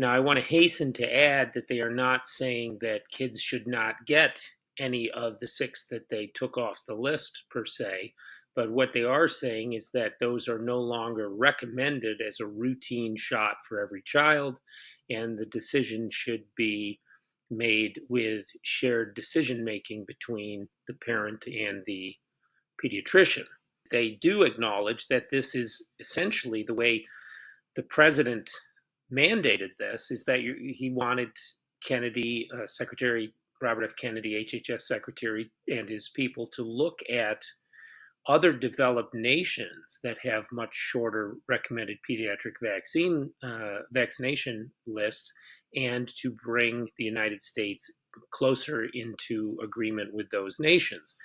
Now, I want to hasten to add that they are not saying that kids should not get any of the six that they took off the list per se, but what they are saying is that those are no longer recommended as a routine shot for every child, and the decision should be made with shared decision making between the parent and the pediatrician. They do acknowledge that this is essentially the way the president mandated this, is that he wanted Kennedy, Secretary Robert F. Kennedy, HHS Secretary, and his people to look at other developed nations that have much shorter recommended pediatric vaccination lists, and to bring the United States closer into agreement with those nations.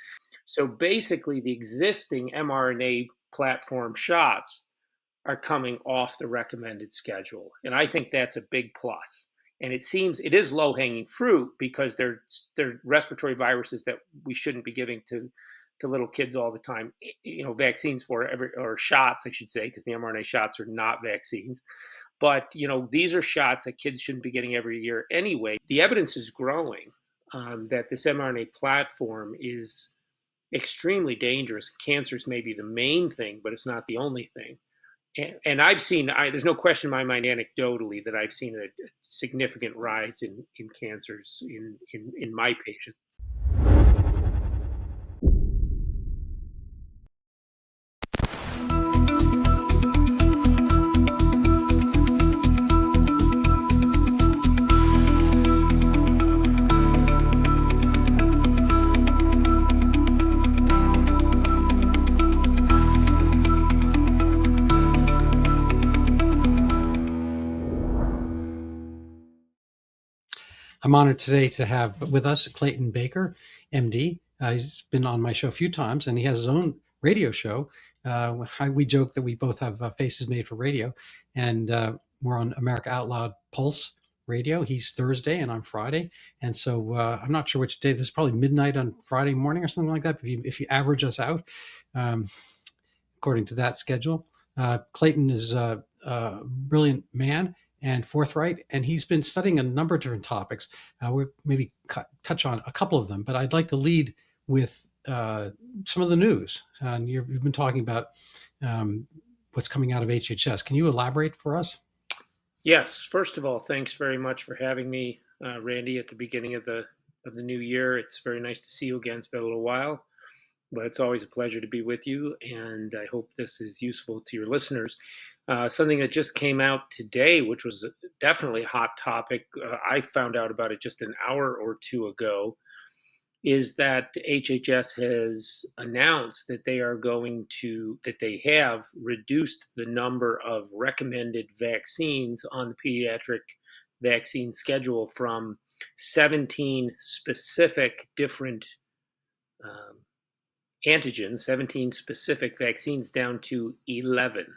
So basically, the existing mRNA platform shots are coming off the recommended schedule. And I think that's a big plus. And it is low hanging fruit because they're respiratory viruses that we shouldn't be giving to little kids all the time. Vaccines or shots, I should say, because the mRNA shots are not vaccines. But these are shots that kids shouldn't be getting every year anyway. The evidence is growing that this mRNA platform is extremely dangerous. Cancers may be the main thing, but it's not the only thing. And I've seen, there's no question in my mind anecdotally that I've seen a significant rise in cancers in my patients. I'm honored today to have with us Clayton Baker, MD. He's been on my show a few times, and he has his own radio show. We joke that we both have faces made for radio, and we're on America Out Loud Pulse Radio. He's Thursday, and I'm Friday. And so I'm not sure which day. This is probably midnight on Friday morning or something like that, if you average us out, according to that schedule. Clayton is a brilliant man and forthright, and he's been studying a number of different topics. We'll maybe touch on a couple of them, but I'd like to lead with some of the news. You've been talking about what's coming out of HHS. Can you elaborate for us? Yes. First of all, thanks very much for having me, Randy, at the beginning of the new year. It's very nice to see you again. It's been a little while, but it's always a pleasure to be with you, and I hope this is useful to your listeners. Something that just came out today, which was definitely a hot topic, I found out about it just an hour or two ago, is that HHS has announced that they have reduced the number of recommended vaccines on the pediatric vaccine schedule from 17 specific different antigens, 17 specific vaccines, down to 11.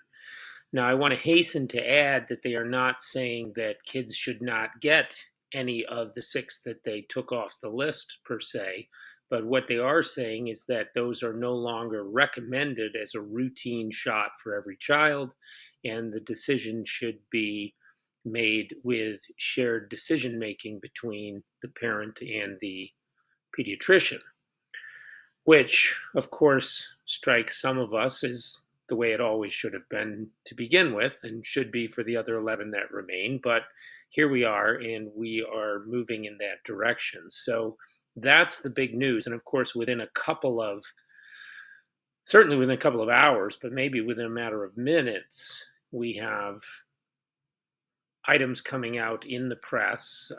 Now, I want to hasten to add that they are not saying that kids should not get any of the six that they took off the list per se, but what they are saying is that those are no longer recommended as a routine shot for every child, and the decision should be made with shared decision making between the parent and the pediatrician, which, of course, strikes some of us as the way it always should have been to begin with, and should be for the other 11 that remain. But here we are, and we are moving in that direction. So that's the big news. And of course, certainly within a couple of hours, but maybe within a matter of minutes, we have items coming out in the press,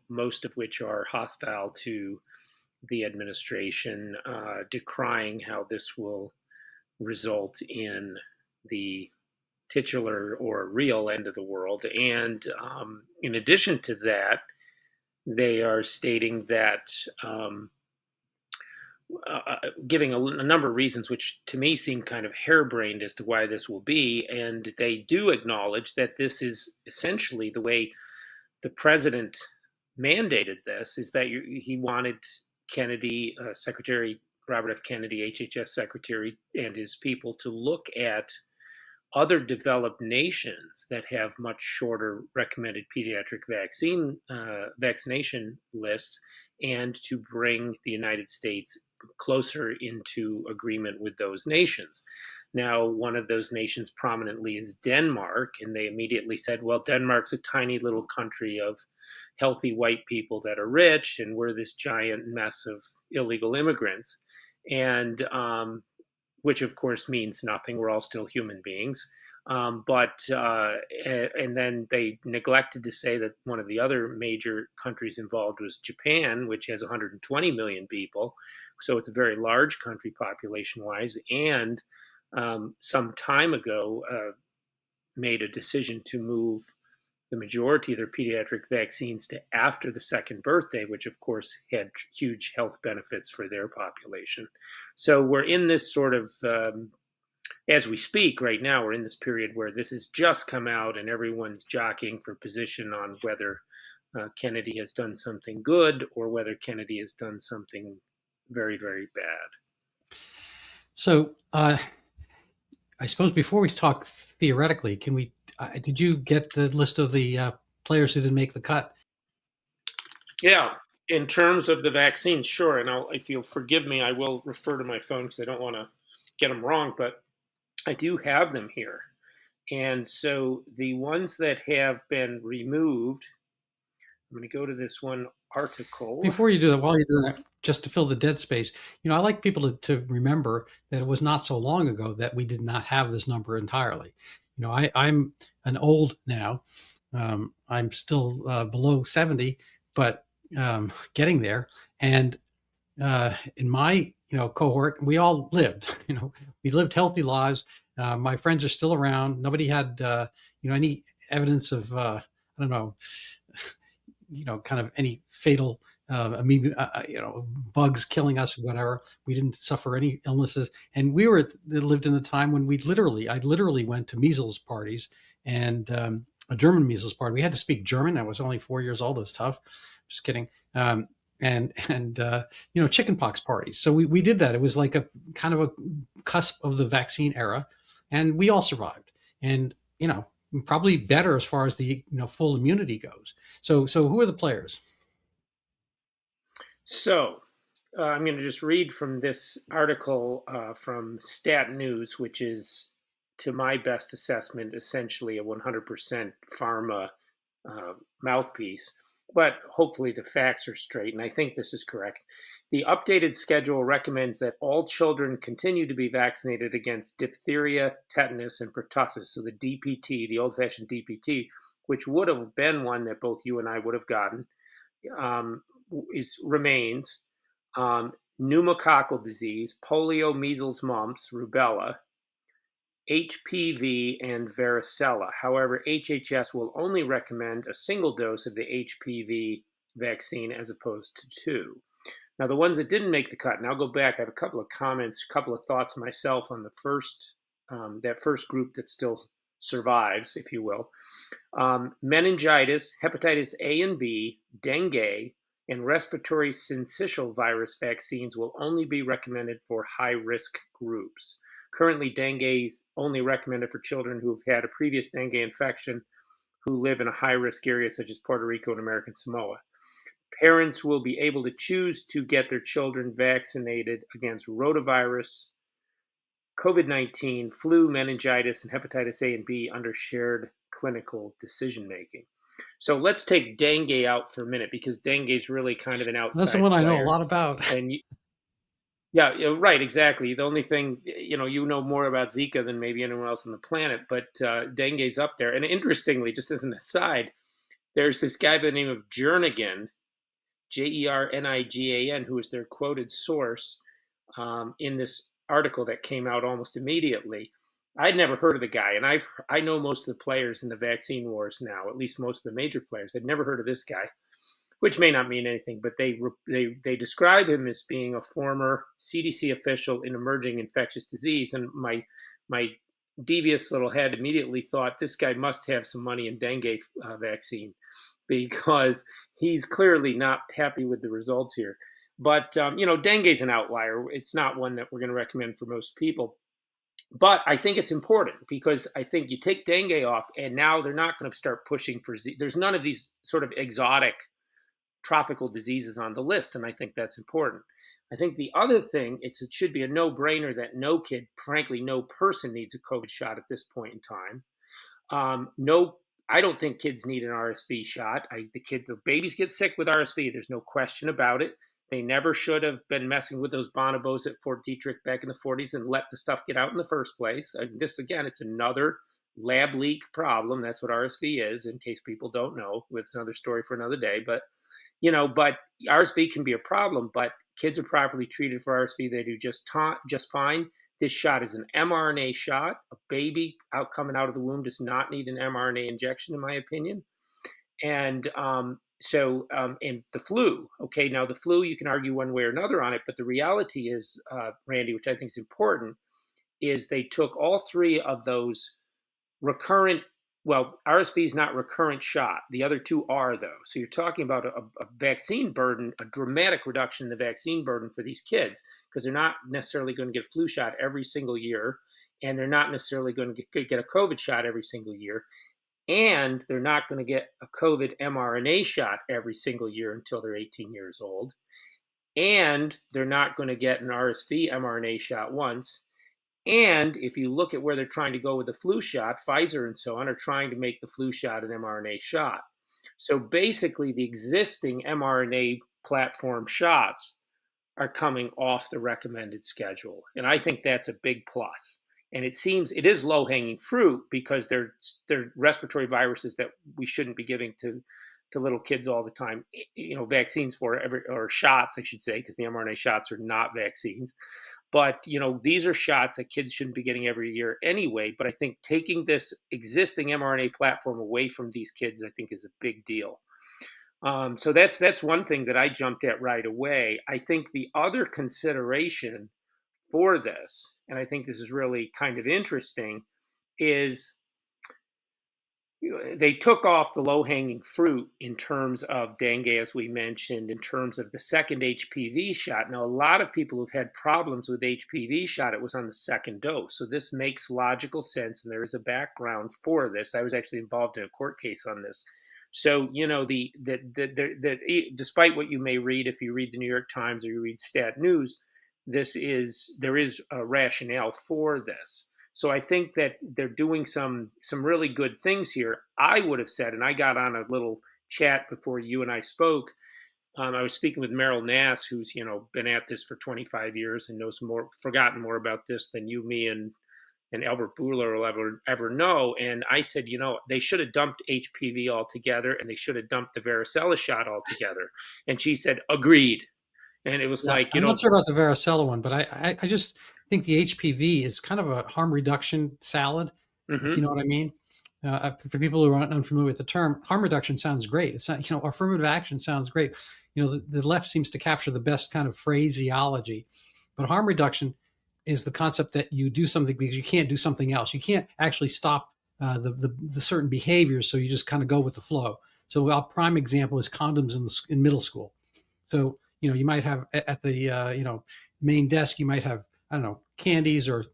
most of which are hostile to the administration, decrying how this will result in the titular or real end of the world. And in addition to that, they are stating that, giving a number of reasons, which to me seem kind of harebrained as to why this will be. And they do acknowledge that this is essentially the way the president mandated this, is that he wanted Kennedy, Secretary Robert F. Kennedy, HHS Secretary, and his people to look at other developed nations that have much shorter recommended pediatric vaccination lists, and to bring the United States closer into agreement with those nations. Now, one of those nations prominently is Denmark, and they immediately said, well, Denmark's a tiny little country of healthy white people that are rich, and we're this giant mess of illegal immigrants. And which of course means nothing. We're all still human beings. And then they neglected to say that one of the other major countries involved was Japan, which has 120 million people. So it's a very large country population wise. And some time ago, made a decision to move the majority of their pediatric vaccines to after the second birthday, which of course had huge health benefits for their population. So we're in this sort of, as we speak right now, we're in this period where this has just come out and everyone's jockeying for position on whether Kennedy has done something good or whether Kennedy has done something very, very bad. So I suppose before we talk theoretically, can we? Did you get the list of the players who didn't make the cut? Yeah, in terms of the vaccines, sure. And if you'll forgive me, I will refer to my phone because I don't want to get them wrong, but I do have them here. And so the ones that have been removed, I'm going to go to this one article. Before you do that, while you're doing that, just to fill the dead space, I like people to remember that it was not so long ago that we did not have this number entirely. I'm an old now. I'm still below 70, but getting there. And in my cohort, we all lived. We lived healthy lives. My friends are still around. Nobody had any evidence of I don't know, kind of any fatal amoeba, bugs killing us, whatever. We didn't suffer any illnesses, and we lived in a time when I literally went to measles parties and a German measles party. We had to speak German. I was only 4 years old. It was tough. Just kidding. And chickenpox parties. So we did that. It was like a kind of a cusp of the vaccine era, and we all survived. And probably better as far as the full immunity goes. So who are the players? So I'm going to just read from this article from Stat News, which is, to my best assessment, essentially a 100% pharma mouthpiece. But hopefully the facts are straight, and I think this is correct. The updated schedule recommends that all children continue to be vaccinated against diphtheria, tetanus, and pertussis. So the DPT, the old-fashioned DPT, which would have been one that both you and I would have gotten, remains. Pneumococcal disease, polio, measles, mumps, rubella, HPV, and varicella. However, HHS will only recommend a single dose of the HPV vaccine as opposed to two. Now, the ones that didn't make the cut, and I'll go back, I have a couple of comments, a couple of thoughts myself on the first, that first group that still survives, if you will. Meningitis, hepatitis A and B, dengue, and respiratory syncytial virus vaccines will only be recommended for high-risk groups. Currently, dengue is only recommended for children who've had a previous dengue infection who live in a high-risk area such as Puerto Rico and American Samoa. Parents will be able to choose to get their children vaccinated against rotavirus, COVID-19, flu, meningitis, and hepatitis A and B under shared clinical decision-making. So let's take dengue out for a minute because dengue is really kind of an outside That's the one player. I know a lot about. And yeah, right, exactly. The only thing, you know more about Zika than maybe anyone else on the planet, but dengue's up there. And interestingly, just as an aside, there's this guy by the name of Jernigan, Jernigan, who is their quoted source in this article that came out almost immediately. I'd never heard of the guy, and I know most of the players in the vaccine wars now, at least most of the major players. I'd never heard of this guy, which may not mean anything, but they describe him as being a former CDC official in emerging infectious disease. And my devious little head immediately thought this guy must have some money in dengue vaccine because he's clearly not happy with the results here. But dengue is an outlier. It's not one that we're going to recommend for most people. But I think it's important because I think you take dengue off, and now they're not going to start pushing for there's none of these sort of exotic tropical diseases on the list, and I think that's important. I think the other thing, it should be a no-brainer that no kid, frankly, no person needs a COVID shot at this point in time. No, I don't think kids need an RSV shot. The babies get sick with RSV. There's no question about it. They never should have been messing with those bonobos at Fort Detrick back in the 40s and let the stuff get out in the first place. This, again, it's another lab leak problem. That's what RSV is, in case people don't know. It's another story for another day. But RSV can be a problem, but kids are properly treated for RSV. They do just fine. This shot is an mRNA shot. A baby coming out of the womb does not need an mRNA injection, in my opinion. And and the flu. Okay, now the flu, you can argue one way or another on it, but the reality is, Randy, which I think is important, is they took all three of those recurrent. Well, RSV is not recurrent shot. The other two are, though. So you're talking about a vaccine burden, a dramatic reduction in the vaccine burden for these kids, because they're not necessarily going to get a flu shot every single year, and they're not necessarily going to get a COVID shot every single year, and they're not going to get a COVID mRNA shot every single year until they're 18 years old, and they're not going to get an RSV mRNA shot once. And if you look at where they're trying to go with the flu shot, Pfizer and so on are trying to make the flu shot an mRNA shot. So basically, the existing mRNA platform shots are coming off the recommended schedule. And I think that's a big plus. And it is low hanging fruit because they're respiratory viruses that we shouldn't be giving to little kids all the time. Vaccines or shots, I should say, because the mRNA shots are not vaccines. But these are shots that kids shouldn't be getting every year anyway. But I think taking this existing mRNA platform away from these kids, I think, is a big deal. So that's one thing that I jumped at right away. I think the other consideration for this, and I think this is really kind of interesting, is they took off the low hanging fruit in terms of dengue, as we mentioned, in terms of the second HPV shot. Now, a lot of people who've had problems with HPV shot, it was on the second dose. So this makes logical sense, and there is a background for this. I was actually involved in a court case on this. So, despite what you may read, if you read the New York Times or you read Stat News, there is a rationale for this. So I think that they're doing some really good things here. I would have said, and I got on a little chat before you and I spoke. I was speaking with Merrill Nass, who's been at this for 25 years and knows forgotten more about this than you, me, and Albert Bourla will ever know. And I said, they should have dumped HPV altogether, and they should have dumped the varicella shot altogether. And she said, agreed. And it was like, I'm not sure about the varicella one, but I just think the HPV is kind of a harm reduction salad, if you know what I mean. For people who are unfamiliar with the term, harm reduction sounds great. It's not, affirmative action sounds great. The left seems to capture the best kind of phraseology, but harm reduction is the concept that you do something because you can't do something else. You can't actually stop the certain behaviors, so you just kind of go with the flow. So a prime example is condoms in middle school. So you might have at the main desk, you might have, I don't know, candies or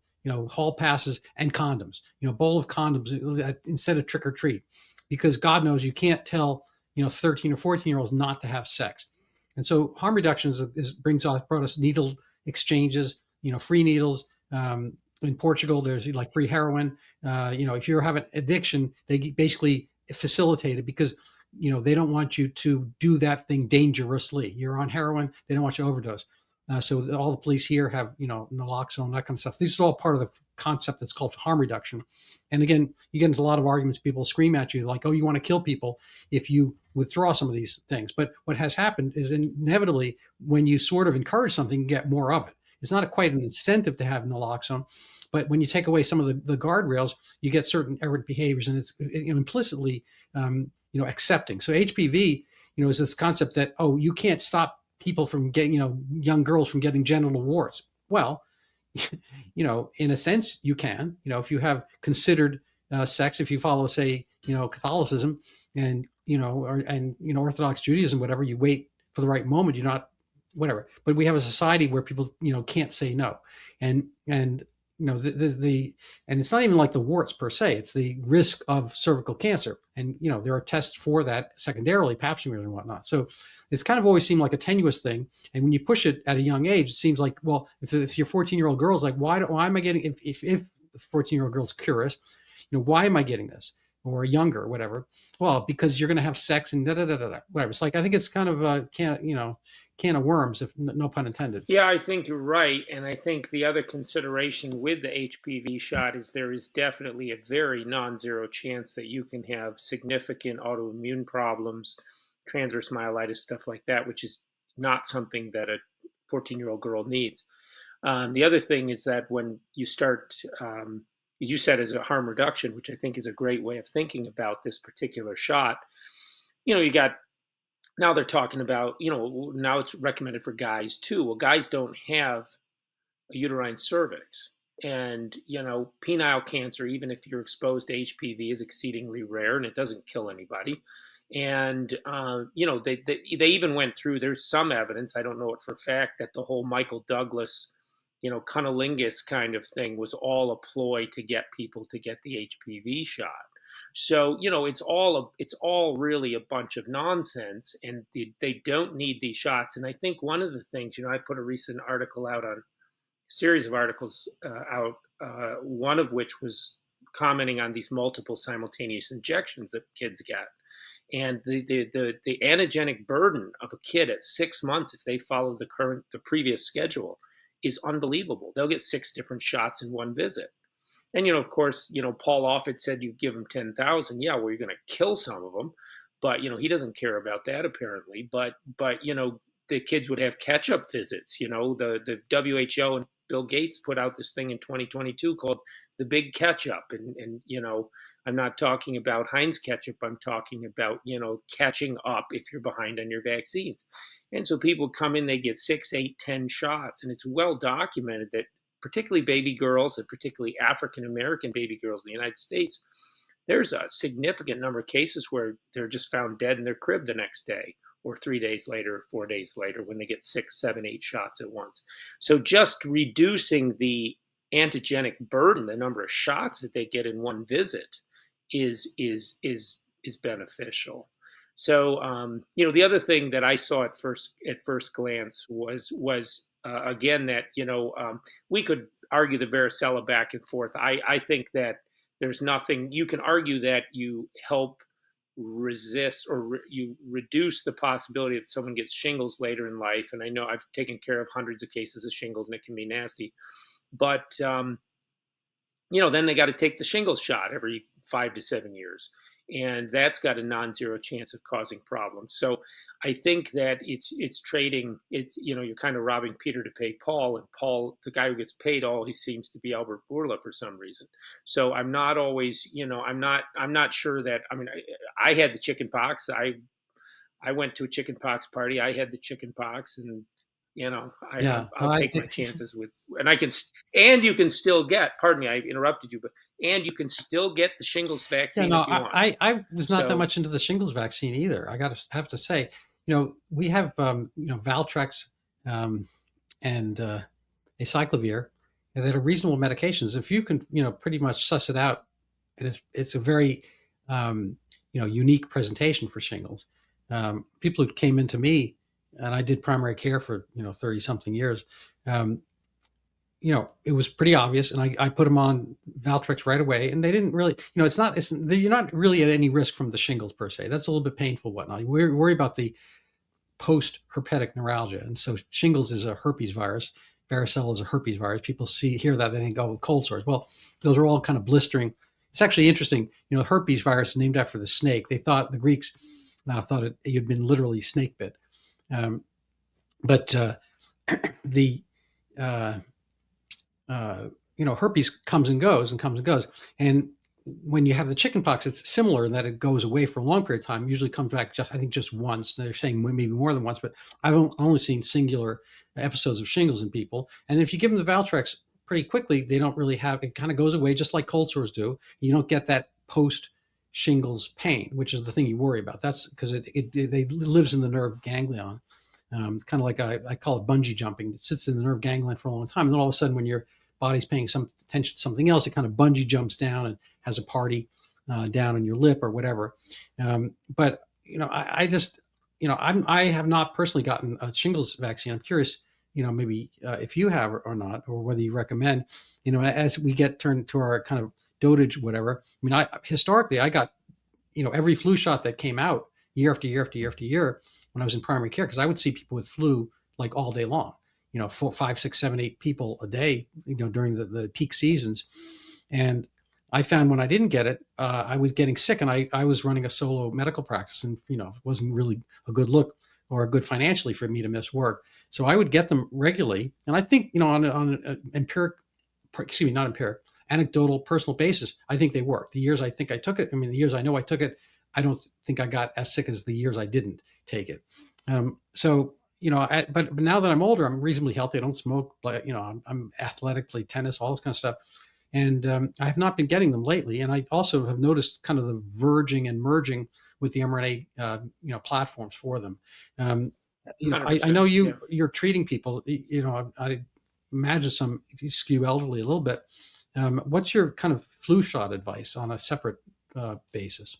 hall passes and condoms. Bowl of condoms instead of trick or treat, because God knows you can't tell 13 or 14-year-olds not to have sex. And so harm reduction brought us needle exchanges, free needles. In Portugal, there's like free heroin. If you have an addiction, they basically facilitate it because they don't want you to do that thing dangerously. You're on heroin, they don't want you to overdose. So all the police here have, naloxone, that kind of stuff. This is all part of the concept that's called harm reduction. And again, you get into a lot of arguments. People scream at you like, oh, you want to kill people if you withdraw some of these things. But what has happened is inevitably when you sort of encourage something, you get more of it. It's not quite an incentive to have naloxone, but when you take away some of the guardrails, you get certain errant behaviors, and it's implicitly accepting. So HPV, is this concept that, oh, you can't stop people from getting, young girls from getting genital warts. Well, in a sense you can, if you have considered sex, if you follow, say, Catholicism and, Orthodox Judaism, whatever, you wait for the right moment, you're not, whatever. But we have a society where people, can't say no. And and it's not even like the warts per se, it's the risk of cervical cancer. And, there are tests for that secondarily, pap smears and whatnot. So it's kind of always seemed like a tenuous thing. And when you push it at a young age, it seems like, well, if your 14-year-old girl's like, why am I getting, if the 14-year-old girl's curious, why am I getting this? Or younger, or whatever. Well, because you're going to have sex and whatever. It's like, I think it's kind of a can of worms, if no pun intended. Yeah, I think you're right. And I think the other consideration with the HPV shot is there is definitely a very non zero chance that you can have significant autoimmune problems, transverse myelitis, stuff like that, which is not something that a 14-year-old girl needs. The other thing is that when you start, you said as a harm reduction, which I think is a great way of thinking about this particular shot, you got now they're talking about, now it's recommended for guys too. Well, guys don't have a uterine cervix. And, penile cancer, even if you're exposed to HPV, is exceedingly rare and it doesn't kill anybody. And, they even went through, there's some evidence, I don't know it for a fact, that the whole Michael Douglas, cunnilingus kind of thing was all a ploy to get people to get the HPV shot. So it's all really a bunch of nonsense, and they don't need these shots. And I think one of the things, I put a recent article out on a series of articles out, one of which was commenting on these multiple simultaneous injections that kids get, and the antigenic burden of a kid at 6 months if they follow the previous schedule is unbelievable. They'll get 6 different shots in one visit. And, of course, Paul Offit said you give him 10,000. Yeah, well, you're going to kill some of them. But, he doesn't care about that, apparently. But the kids would have catch-up visits. The WHO and Bill Gates put out this thing in 2022 called the Big Catch-Up. And I'm not talking about Heinz ketchup. I'm talking about, catching up if you're behind on your vaccines. And so people come in, they get 6, 8, 10 shots. And it's well documented that particularly baby girls, and particularly African-American baby girls in the United States, there's a significant number of cases where they're just found dead in their crib the next day, or 3 days later, or 4 days later, when they get 6, 7, 8 shots at once. So just reducing the antigenic burden, the number of shots that they get in one visit, is beneficial. So the other thing that I saw at first glance was again that we could argue the varicella back and forth. I think that there's nothing you can argue that you help resist or you reduce the possibility that someone gets shingles later in life. And I know I've taken care of hundreds of cases of shingles and it can be nasty, but then they got to take the shingles shot every 5 to 7 years. And that's got a non-zero chance of causing problems. So I think that it's trading. You're kind of robbing Peter to pay Paul, and Paul, the guy who gets paid all, he seems to be Albert Bourla for some reason. So I'm not always, I'm not sure that. I mean, I had the chicken pox. I went to a chicken pox party. I had the chicken pox, and I'll take my chances with, and you can still get. Pardon me, I interrupted you, and you can still get the shingles vaccine if you want. I was not that much into the shingles vaccine either. I have to say, we have Valtrex and acyclovir that are reasonable medications. If you can, pretty much suss it out, it's a very unique presentation for shingles. People who came into me, and I did primary care for 30 something years. It was pretty obvious, and I put them on Valtrex right away, and they didn't really, you're not really at any risk from the shingles per se. That's a little bit painful, whatnot. You worry about the post-herpetic neuralgia, and so shingles is a herpes virus. Varicella is a herpes virus. People hear that, they think, oh, cold sores. Well, those are all kind of blistering. It's actually interesting. Herpes virus is named after the snake. The Greeks thought it had been literally snake bit. But herpes comes and goes and comes and goes. And when you have the chickenpox, it's similar in that it goes away for a long period of time. Usually comes back just once. They're saying maybe more than once, but I've only seen singular episodes of shingles in people. And if you give them the Valtrex pretty quickly, they don't really have, it kind of goes away just like cold sores do. You don't get that post shingles pain, which is the thing you worry about. That's because it lives in the nerve ganglion. It's kind of like I call it bungee jumping. It sits in the nerve ganglion for a long time. And then all of a sudden when you're body's paying some attention to something else, it kind of bungee jumps down and has a party down on your lip or whatever. But I just, I have not personally gotten a shingles vaccine. I'm curious, maybe if you have or not, or whether you recommend, as we get turned to our kind of dotage, whatever. I mean, historically I got, every flu shot that came out year after year after year after year when I was in primary care, because I would see people with flu like all day long, 4, 5, 6, 7, 8 people a day, during the peak seasons. And I found when I didn't get it, I was getting sick, and I was running a solo medical practice, and it wasn't really a good look or good financially for me to miss work. So I would get them regularly, and I think on an anecdotal, personal basis, I think they work. The years I think I took it, the years I know I took it, I don't think I got as sick as the years I didn't take it. But now that I'm older, I'm reasonably healthy. I don't smoke, but I'm athletic, play tennis, all this kind of stuff. And I have not been getting them lately. And I also have noticed kind of the verging and merging with the mRNA, platforms for them. I know you're treating people. I imagine some skew elderly a little bit. What's your kind of flu shot advice on a separate basis?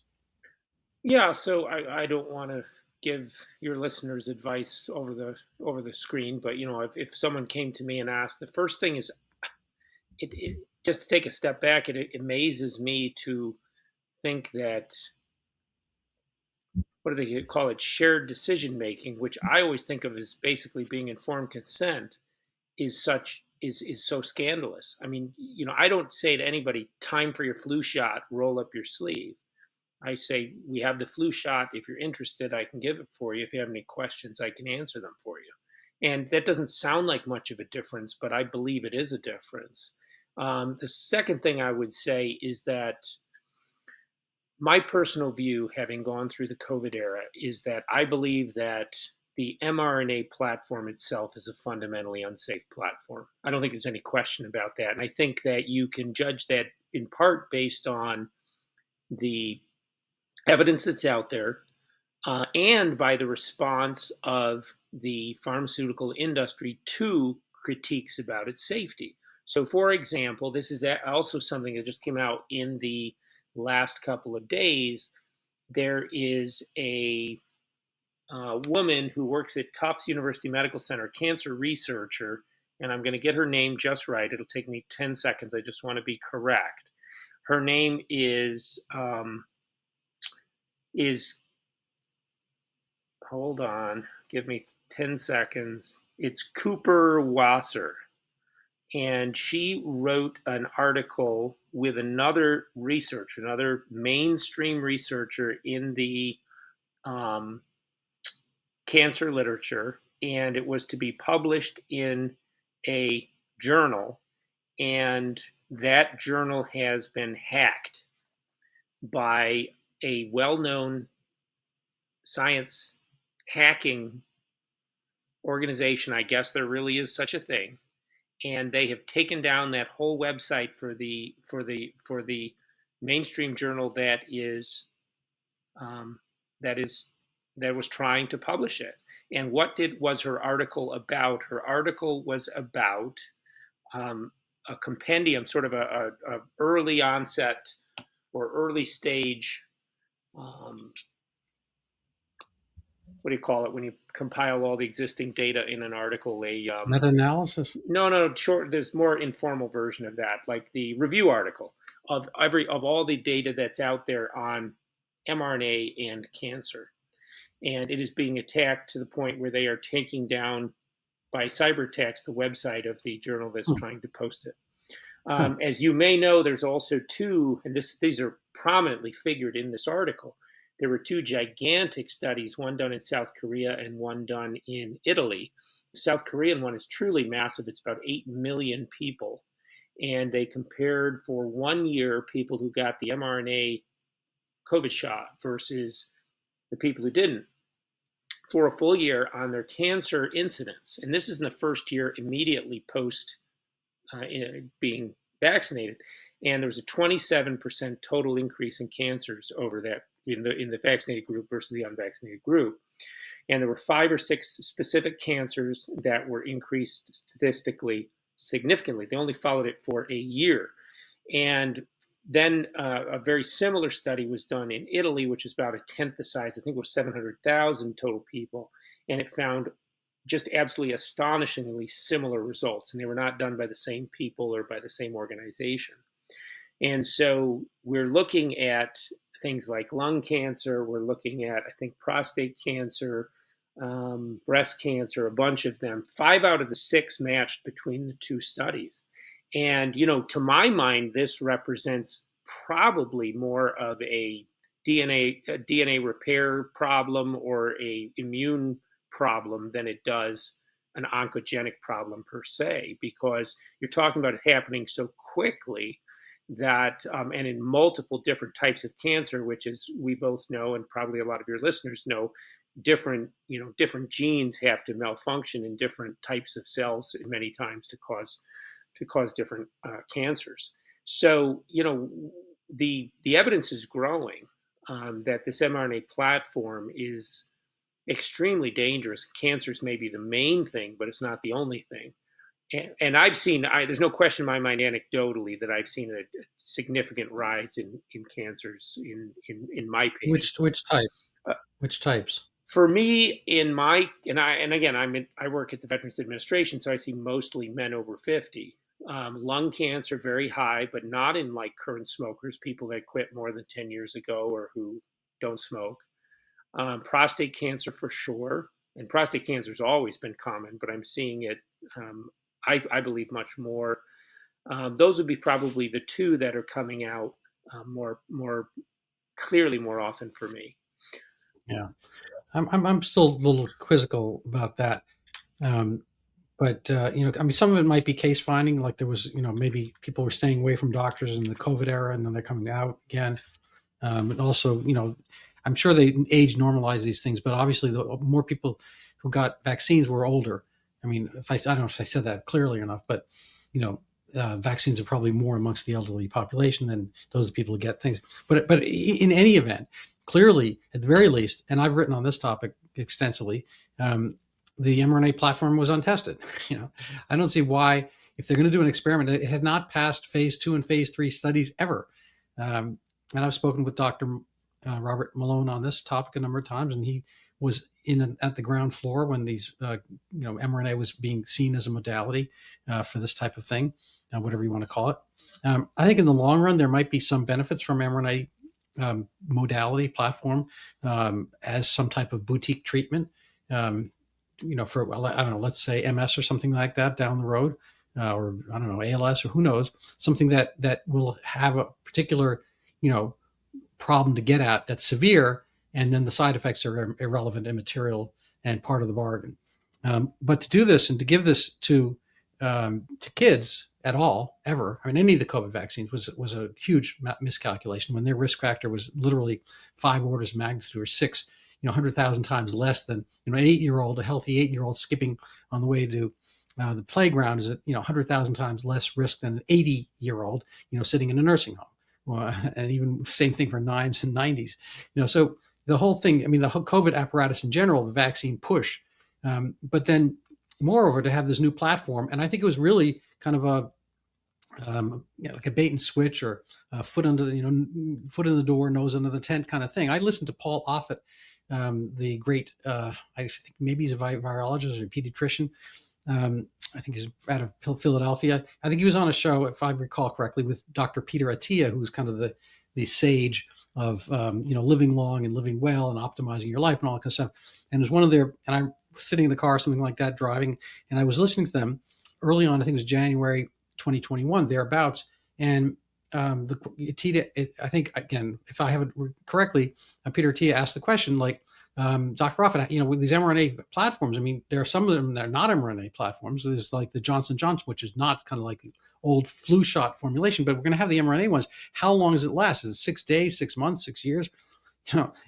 Yeah, so I don't want to give your listeners advice over the screen, but if someone came to me and asked, the first thing is it just to take a step back. It amazes me to think that, what do they call it, shared decision making, which I always think of as basically being informed consent, is so scandalous. I mean, I don't say to anybody, time for your flu shot, roll up your sleeve. I say, we have the flu shot. If you're interested, I can give it for you. If you have any questions, I can answer them for you. And that doesn't sound like much of a difference, but I believe it is a difference. The second thing I would say is that my personal view, having gone through the COVID era, is that I believe that the mRNA platform itself is a fundamentally unsafe platform. I don't think there's any question about that. And I think that you can judge that in part based on the evidence that's out there, and by the response of the pharmaceutical industry to critiques about its safety. So, for example, this is also something that just came out in the last couple of days. There is a woman who works at Tufts University Medical Center, cancer researcher, and I'm going to get her name just right. It'll take me 10 seconds. I just want to be correct. Her name is hold on, give me 10 seconds. It's Cooper Wasser. And she wrote an article with another researcher, another mainstream researcher in the cancer literature. And it was to be published in a journal. And that journal has been hacked by a well known science hacking organization. I guess there really is such a thing, and they have taken down that whole website for the mainstream journal that um, was trying to publish it. And what was her article about? Her article was about a compendium, sort of a early onset or early stage. What do you call it when you compile all the existing data in an article? Meta-analysis? No, short. There's more informal version of that, like the review article of all the data that's out there on mRNA and cancer, and it is being attacked to the point where they are taking down by cyber attacks the website of the journal that's trying to post it. As you may know, there's also two, and these are prominently figured in this article. There were two gigantic studies, one done in South Korea and one done in Italy. The South Korean one is truly massive. It's about 8 million people. And they compared for 1 year people who got the mRNA COVID shot versus the people who didn't for a full year on their cancer incidence. And this is in the first year immediately post being vaccinated. And there was a 27% total increase in cancers over that in the vaccinated group versus the unvaccinated group. And there were 5 or 6 specific cancers that were increased statistically significantly. They only followed it for a year. And then a very similar study was done in Italy, which is about a tenth the size. I think it was 700,000 total people. And it found just absolutely astonishingly similar results. And they were not done by the same people or by the same organization. And so we're looking at things like lung cancer. We're looking at, I think, prostate cancer, breast cancer, a bunch of them. 5 out of the 6 matched between the two studies. And, to my mind, this represents probably more of a DNA repair problem or a immune problem than it does an oncogenic problem per se, because you're talking about it happening so quickly that and in multiple different types of cancer, which, as we both know, and probably a lot of your listeners know, different genes have to malfunction in different types of cells many times to cause different cancers. So the evidence is growing that this mRNA platform is extremely dangerous. Cancers may be the main thing, but it's not the only thing. And I've seen, there's no question in my mind, anecdotally, that I've seen a significant rise in cancers in my patients. Which type? Uh, Which types? for me, and again, I work at the Veterans Administration, so I see mostly men over 50. Lung cancer very high, but not in like current smokers, people that quit more than 10 years ago or who don't smoke. Prostate cancer for sure, and prostate cancer has always been common, but I'm seeing it, I believe, much more. Those would be probably the two that are coming out more clearly more often for me. Yeah, I'm still a little quizzical about that. But some of it might be case finding, like there was, maybe people were staying away from doctors in the COVID era, and then they're coming out again. And also, I'm sure they age normalize these things, but obviously, the more people who got vaccines were older. I mean, I don't know if I said that clearly enough, but vaccines are probably more amongst the elderly population than those people who get things. But in any event, clearly, at the very least, and I've written on this topic extensively, the mRNA platform was untested. I don't see why, if they're going to do an experiment, it had not passed phase 2 and phase 3 studies ever. And I've spoken with Dr. Robert Malone on this topic a number of times, and he was at the ground floor when these, mRNA was being seen as a modality for this type of thing, whatever you want to call it. I think in the long run, there might be some benefits from mRNA modality platform as some type of boutique treatment. For, I don't know, let's say MS or something like that down the road, or I don't know, ALS or who knows, something that will have a particular, problem to get at that's severe, and then the side effects are irrelevant, immaterial, and part of the bargain. But to do this and to give this to kids at all, ever, I mean, any of the COVID vaccines was a huge miscalculation when their risk factor was literally 5 orders of magnitude or 6, 100,000 times less than, an 8-year-old, a healthy 8-year-old skipping on the way to the playground is at, 100,000 times less risk than an 80-year-old, sitting in a nursing home. And even same thing for 9s and 90s. So the whole thing, I mean, the whole COVID apparatus in general, the vaccine push, but then moreover to have this new platform, and I think it was really kind of a like a bait and switch, or foot under foot in the door, nose under the tent kind of thing. I listened to Paul Offit, the great, I think maybe he's a virologist or a pediatrician. I think he's out of Philadelphia. I think he was on a show, if I recall correctly, with Dr. Peter Attia, who's kind of the sage of living long and living well and optimizing your life and all that kind of stuff. And it was one of their, and I was sitting in the car, something like that, driving, and I was listening to them early on. I think it was January 2021, thereabouts. And Attia, I think, again, if I have it correctly, Peter Attia asked the question, like, Dr. Offit, with these mRNA platforms, I mean, there are some of them that are not mRNA platforms. There's like the Johnson & Johnson, which is not, kind of like the old flu shot formulation, but we're going to have the mRNA ones. How long does it last? Is it 6 days, 6 months, 6 years?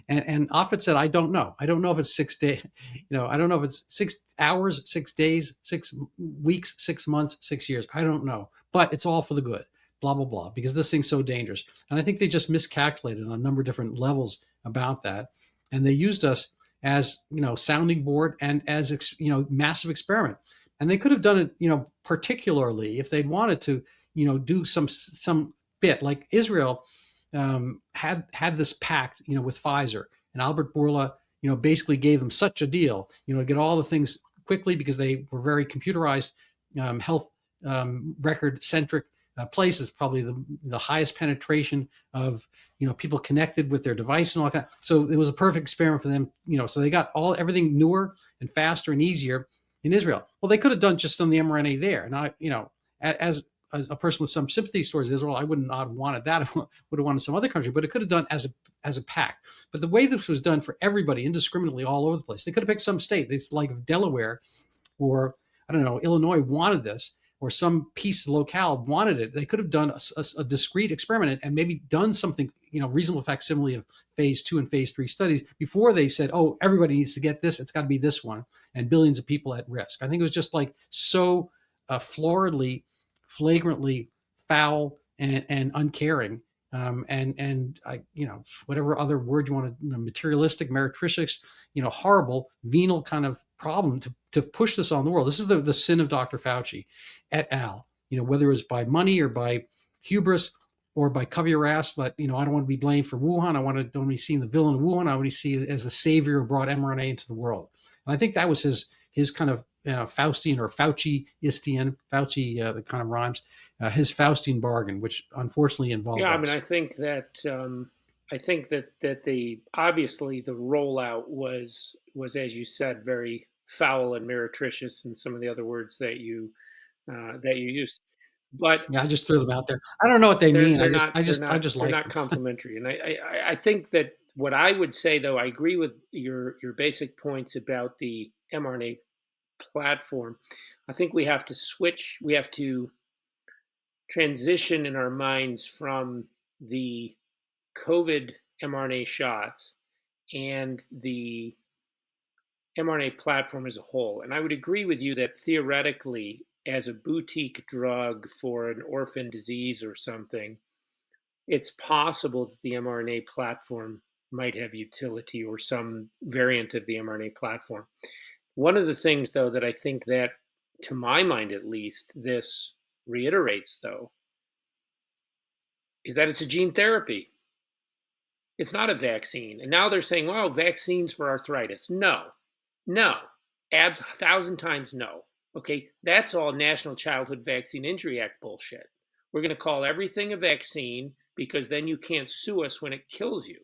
And Offit said, I don't know. I don't know if it's 6 days, I don't know if it's 6 hours, 6 days, 6 weeks, 6 months, 6 years. I don't know, but it's all for the good, blah, blah, blah, because this thing's so dangerous. And I think they just miscalculated on a number of different levels about that. And they used us as, sounding board and as, massive experiment. And they could have done it, particularly if they'd wanted to, do some bit like Israel had this pact, with Pfizer, and Albert Bourla, basically gave them such a deal, to get all the things quickly because they were very computerized, health record centric places, probably the highest penetration of people connected with their device and all that. So it was a perfect experiment for them. So they got everything newer and faster and easier in Israel. Well, they could have done just on the mRNA there. And as a person with some sympathies towards Israel, I wouldn't have wanted that. I would have wanted some other country, but it could have done as a pact. But the way this was done for everybody indiscriminately all over the place, they could have picked some state, like Delaware or I don't know, Illinois wanted this, or some piece of locale wanted it. They could have done a discrete experiment and maybe done something, reasonable facsimile of phase 2 and phase 3 studies before they said, oh, everybody needs to get this. It's got to be this one, and billions of people at risk. I think it was just like so floridly, flagrantly foul and uncaring. And I, whatever other word you want to, materialistic, meretricious, horrible, venal kind of problem to push this on the world. This is the sin of Dr. Fauci et al. Whether it was by money or by hubris or by cover your ass, that, I don't want to be blamed for Wuhan. don't want to be seen the villain of Wuhan. I want to see it as the savior who brought mRNA into the world. And I think that was his kind of Faustian or Fauci-istian, Fauci, the kind of rhymes, his Faustian bargain, which unfortunately involved us. I mean, I think that the obviously the rollout was, as you said, very foul and meretricious, and some of the other words that you used. But yeah, I just threw them out there. I don't know what they mean. They're I just like not them. complimentary. And I think that what I would say, though, I agree with your basic points about the mRNA platform. I think we have to switch. We have to transition in our minds from the COVID mRNA shots and the mRNA platform as a whole. And I would agree with you that theoretically, as a boutique drug for an orphan disease or something, it's possible that the mRNA platform might have utility, or some variant of the mRNA platform. One of the things, though, that I think that, to my mind at least, this reiterates, though, is that it's a gene therapy. It's not a vaccine. And now they're saying, well, vaccines for arthritis. No, 1,000 times no. Okay, that's all National Childhood Vaccine Injury Act bullshit. We're going to call everything a vaccine because then you can't sue us when it kills you.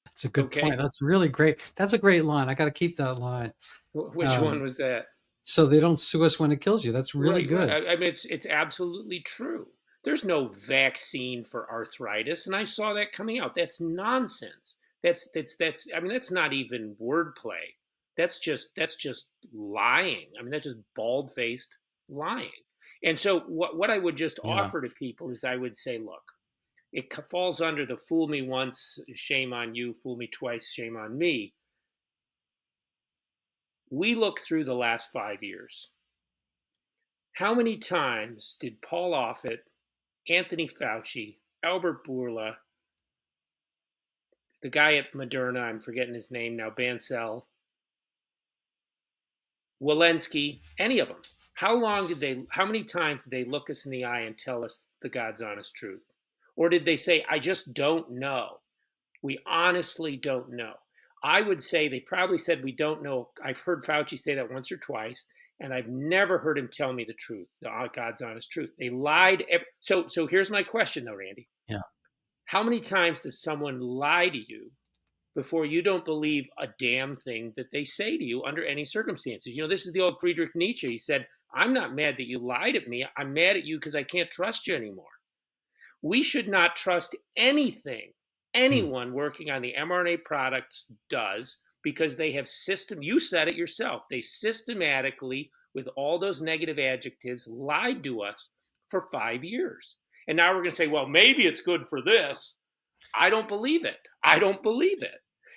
That's a good point. That's really great. That's a great line. I got to keep that line. Which one was that? So they don't sue us when it kills you. That's really good. Right. I mean, it's absolutely true. There's no vaccine for arthritis, and I saw that coming out. That's nonsense. That's I mean, that's not even wordplay. That's just lying. I mean, that's just bald-faced lying. And so what I would just offer to people is, I would say, look, it falls under the fool me once, shame on you, fool me twice, shame on me. We look through the last 5 years. How many times did Paul Offit, Anthony Fauci, Albert Bourla, the guy at Moderna, I'm forgetting his name now, Bancel, Walensky, any of them, how many times did they look us in the eye and tell us the God's honest truth? Or did they say, I just don't know? We honestly don't know. I would say they probably said, we don't know. I've heard Fauci say that once or twice, and I've never heard him tell me the truth, God's honest truth. They lied. So here's my question, though, Randy. Yeah. How many times does someone lie to you before you don't believe a damn thing that they say to you under any circumstances? This is the old Friedrich Nietzsche. He said, I'm not mad that you lied at me. I'm mad at you because I can't trust you anymore. We should not trust anything anyone working on the mRNA products does, because they have you said it yourself, they systematically, with all those negative adjectives, lied to us for 5 years. And now we're going to say, well, maybe it's good for this. I don't believe it.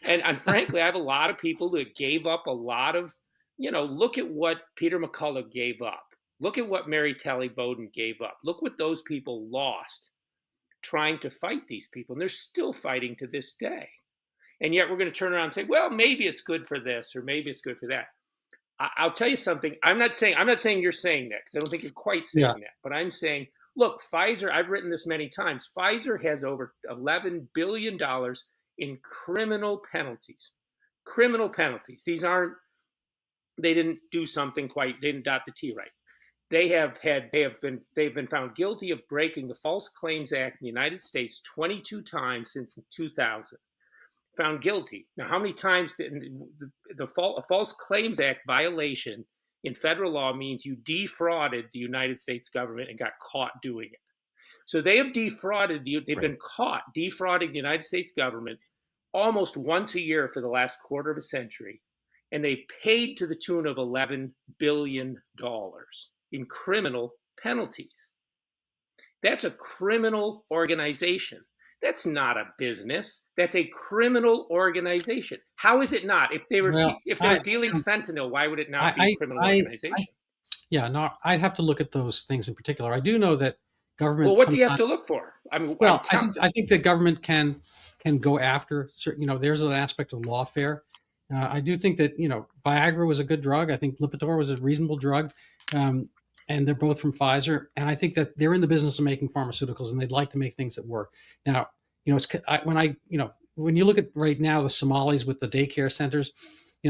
And frankly, I have a lot of people that gave up a lot of, look at what Peter McCullough gave up. Look at what Mary Talley Bowden gave up. Look what those people lost trying to fight these people. And they're still fighting to this day. And yet we're going to turn around and say, well, maybe it's good for this, or maybe it's good for that. I'll tell you something. I'm not saying you're saying that, because I don't think you're quite Yeah, saying that. But I'm saying, look, Pfizer. I've written this many times. Pfizer has over $11 billion in criminal penalties. Criminal penalties. These aren't. They didn't do something quite. They didn't dot the T right. They've been found guilty of breaking the False Claims Act in the United States 22 times since 2000. Found guilty. Now, how many times did a False Claims Act violation in federal law means you defrauded the United States government and got caught doing it. So they have they've right. been caught defrauding the United States government almost once a year for the last quarter of a century, and they paid to the tune of $11 billion in criminal penalties. That's a criminal organization. That's not a business. That's a criminal organization. How is it not? If they were Well, dealing fentanyl, why would it not be a I, criminal I organization? yeah, no, I'd have to look at those things in particular. I do know that Well, government what do you have sometimes. to look for? I mean, Well, I think the government can go after certain. There's an aspect of lawfare. I do think that Viagra was a good drug. I think Lipitor was a reasonable drug, um, and they're both from Pfizer. And I think that they're in the business of making pharmaceuticals, and they'd like to make things that work. Now, when you look at right now the Somalis with the daycare centers,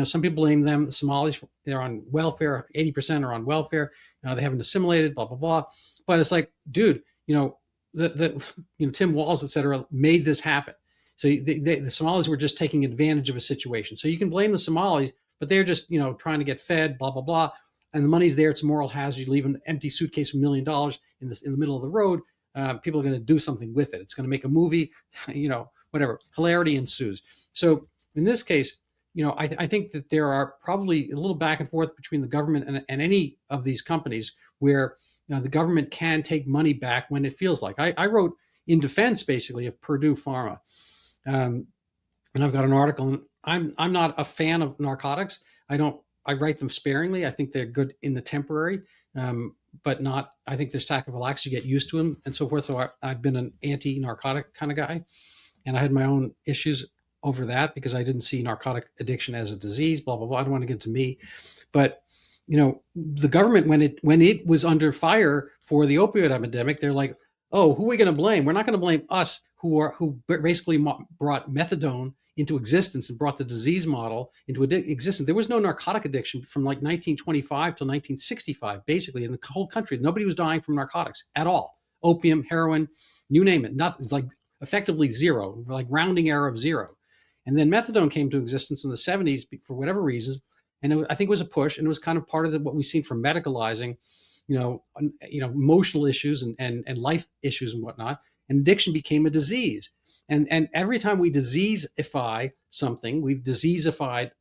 some people blame them. The Somalis, they're on welfare. 80% are on welfare. They haven't assimilated. Blah blah blah. But it's like, dude, Tim Walz, et cetera, made this happen. So the Somalis were just taking advantage of a situation. So you can blame the Somalis, but they're just trying to get fed, blah blah blah, and the money's there. It's a moral hazard. You leave an empty suitcase of $1 million in the middle of the road. People are going to do something with it. It's going to make a movie, whatever. Hilarity ensues. So in this case, I think that there are probably a little back and forth between the government and any of these companies where the government can take money back when it feels like. I wrote in defense basically of Purdue Pharma, and I've got an article. And I'm not a fan of narcotics. I write them sparingly. I think they're good in the temporary, but not. I think there's tachyphylaxis. You get used to them and so forth. So I've been an anti-narcotic kind of guy, and I had my own issues over that because I didn't see narcotic addiction as a disease. Blah blah blah. I don't want to get into me, but the government when it was under fire for the opioid epidemic, they're like, oh, who are we going to blame? We're not going to blame us who basically brought methadone into existence and brought the disease model into existence. There was no narcotic addiction from like 1925 till 1965, basically in the whole country. Nobody was dying from narcotics at all. Opium, heroin, you name it. Nothing. It's like effectively zero, like rounding error of zero. And then methadone came to existence in the 70s for whatever reason. And I think it was a push, and it was kind of part of what we've seen from medicalizing, emotional issues and life issues and whatnot. And addiction became a disease. And every time we diseaseify something, we've diseaseified,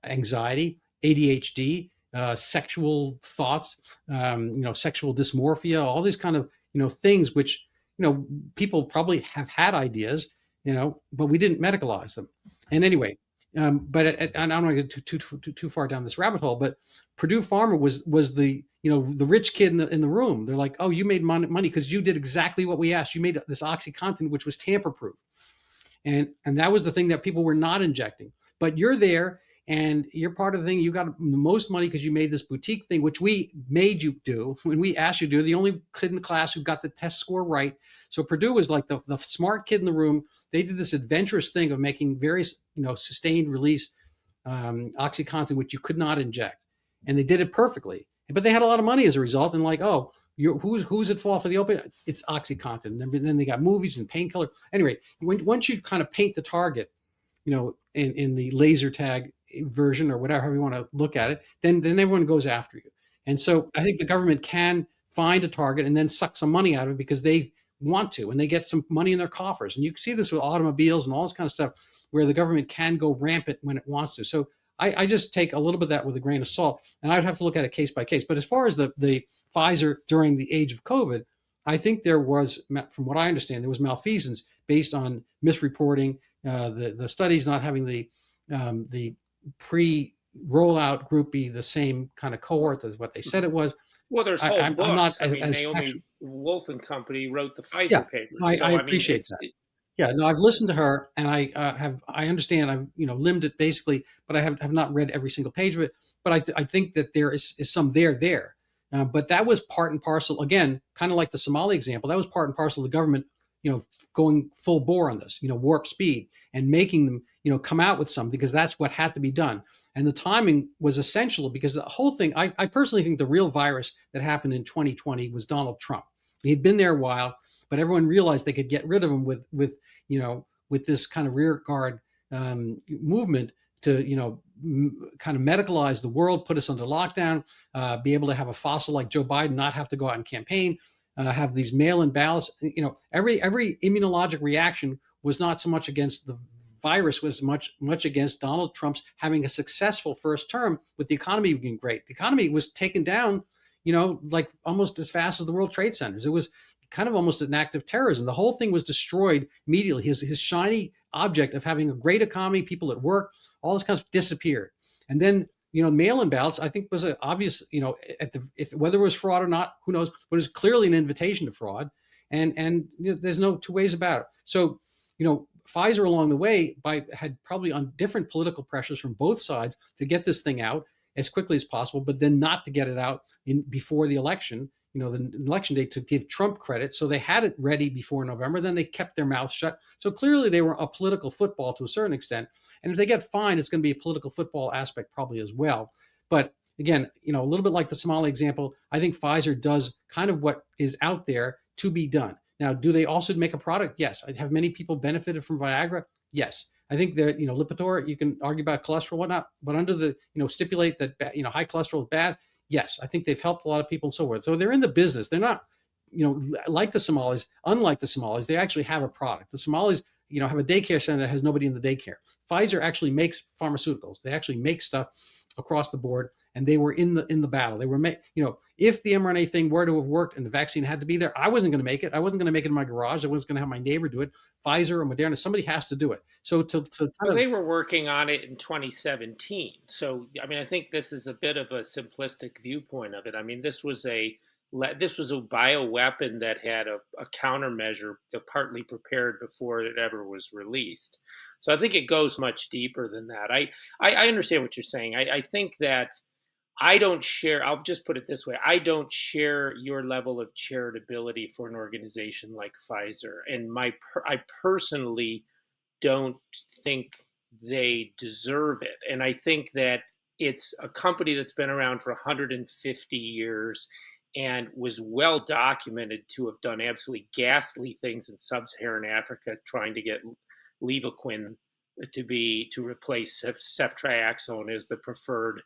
anxiety, ADHD, sexual thoughts, sexual dysmorphia, all these kind of, things which, people probably have had ideas, but we didn't medicalize them. And anyway, but and I don't want to get too far down this rabbit hole. But Purdue Pharma was the the rich kid in the room. They're like, oh, you made money because you did exactly what we asked. You made this OxyContin, which was tamper proof, and that was the thing that people were not injecting. But you're there, and you're part of the thing. You got the most money because you made this boutique thing, which we made you do when we asked you to do. The only kid in the class who got the test score right. So Purdue was like the smart kid in the room. They did this adventurous thing of making various, sustained release OxyContin, which you could not inject. And they did it perfectly. But they had a lot of money as a result. And like, oh, who's at fault for the opioid? It's OxyContin. And then they got movies and painkiller. Anyway, once you kind of paint the target, in the laser tag version or whatever you want to look at it, then everyone goes after you. And so I think the government can find a target and then suck some money out of it because they want to, and they get some money in their coffers. And you can see this with automobiles and all this kind of stuff where the government can go rampant when it wants to. So I just take a little bit of that with a grain of salt, and I'd have to look at it case by case. But as far as the Pfizer during the age of COVID, I think there was, from what I understand, there was malfeasance based on misreporting, the studies not having the pre-rollout group be the same kind of cohort as what they said it was. Well, there's whole books. I'm not Naomi Wolf and Company wrote the yeah, Pfizer papers. I appreciate that. Yeah, no, I've listened to her, and I understand. I've limbed it basically, but I have not read every single page of it. But I think that there is some there. But that was part and parcel, again, kind of like the Somali example. That was part and parcel of the government, going full bore on this, warp speed, and making them, come out with something, because that's what had to be done. And the timing was essential, because the whole thing, I personally think the real virus that happened in 2020 was Donald Trump. He had been there a while, but everyone realized they could get rid of him with this kind of rear guard movement to kind of medicalize the world, put us under lockdown, be able to have a fossil like Joe Biden not have to go out and campaign, have these mail-in ballots. Every immunologic reaction was not so much against the virus, was much against Donald Trump's having a successful first term with the economy being great. The economy was taken down, like almost as fast as the World Trade Centers. It was kind of almost an act of terrorism. The whole thing was destroyed immediately. His shiny object of having a great economy, people at work, all this kind of disappeared. And then, mail-in ballots, I think, was an obvious, whether it was fraud or not, who knows, but it was clearly an invitation to fraud. And there's no two ways about it. So, Pfizer along the way had probably on different political pressures from both sides to get this thing out as quickly as possible, but then not to get it out before the election, the election date, to give Trump credit. So they had it ready before November. Then they kept their mouths shut. So clearly they were a political football to a certain extent. And if they get fined, it's going to be a political football aspect probably as well. But again, a little bit like the Somali example, I think Pfizer does kind of what is out there to be done. Now, do they also make a product? Yes. Have many people benefited from Viagra? Yes. I think that, Lipitor, you can argue about cholesterol, whatnot, but under the, stipulate that, high cholesterol is bad. Yes. I think they've helped a lot of people and so forth. So they're in the business. They're not, like the Somalis, unlike the Somalis, they actually have a product. The Somalis, have a daycare center that has nobody in the daycare. Pfizer actually makes pharmaceuticals. They actually make stuff across the board. And they were in the battle. They were, if the mRNA thing were to have worked and the vaccine had to be there, I wasn't going to make it. I wasn't going to make it in my garage. I wasn't going to have my neighbor do it. Pfizer or Moderna, somebody has to do it. So they were working on it in 2017. So I mean, I think this is a bit of a simplistic viewpoint of it. I mean, this was a bioweapon that had a countermeasure partly prepared before it ever was released. So I think it goes much deeper than that. I understand what you're saying. I think that I don't share, I'll just put it this way, I don't share your level of charitability for an organization like Pfizer. And I personally don't think they deserve it. And I think that it's a company that's been around for 150 years and was well documented to have done absolutely ghastly things in sub-Saharan Africa, trying to get levaquin to replace ceftriaxone as the preferred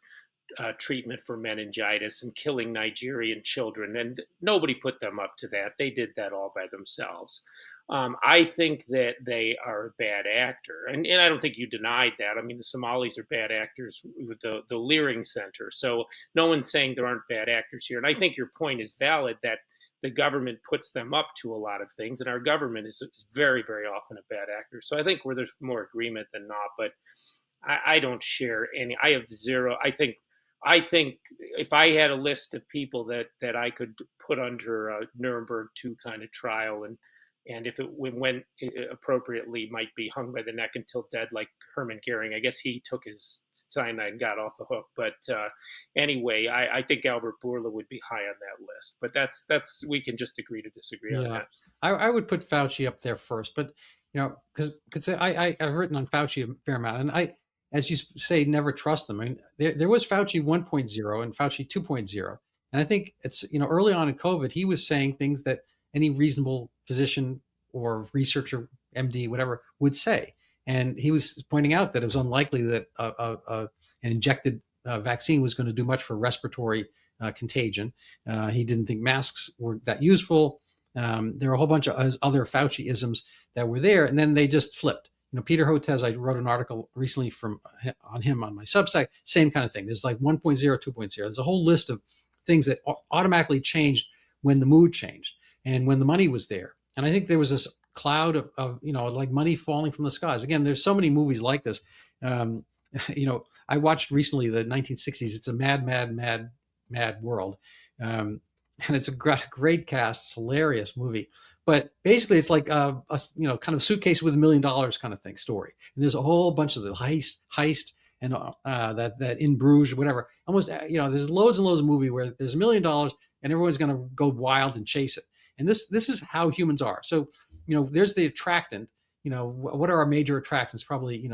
treatment for meningitis, and killing Nigerian children. And nobody put them up to that. They did that all by themselves. I think that they are a bad actor. And I don't think you denied that. I mean, the Somalis are bad actors with the Leering Center. So no one's saying there aren't bad actors here. And I think your point is valid that the government puts them up to a lot of things. And our government is very, very often a bad actor. So I think where there's more agreement than not. But I don't share any. I have zero. I think if I had a list of people that I could put under a Nuremberg 2 kind of trial, and if it went appropriately, might be hung by the neck until dead, like Hermann Goering. I guess he took his cyanide and got off the hook. But anyway, I think Albert Bourla would be high on that list. But that's we can just agree to disagree on that. I would put Fauci up there first, but because I've written on Fauci a fair amount, and as you say, never trust them. I mean, there was Fauci 1.0 and Fauci 2.0. And I think it's, early on in COVID, he was saying things that any reasonable physician or researcher, MD, whatever, would say. And he was pointing out that it was unlikely that an injected vaccine was going to do much for respiratory contagion. He didn't think masks were that useful. There were a whole bunch of other Fauci-isms that were there, and then they just flipped. Peter Hotez, I wrote an article recently on him on my Substack, same kind of thing. There's like 1.0, 2.0. There's a whole list of things that automatically changed when the mood changed and when the money was there. And I think there was this cloud of like money falling from the skies. Again, there's so many movies like this. I watched recently the 1960s. It's a mad world. And it's a great cast. It's a hilarious movie. But basically, it's like a kind of suitcase with $1 million kind of thing story. And there's a whole bunch of the heist, and that in Bruges, whatever. Almost there's loads and loads of movie where there's $1 million and everyone's going to go wild and chase it. And this is how humans are. So there's the attractant. What are our major attractants? Probably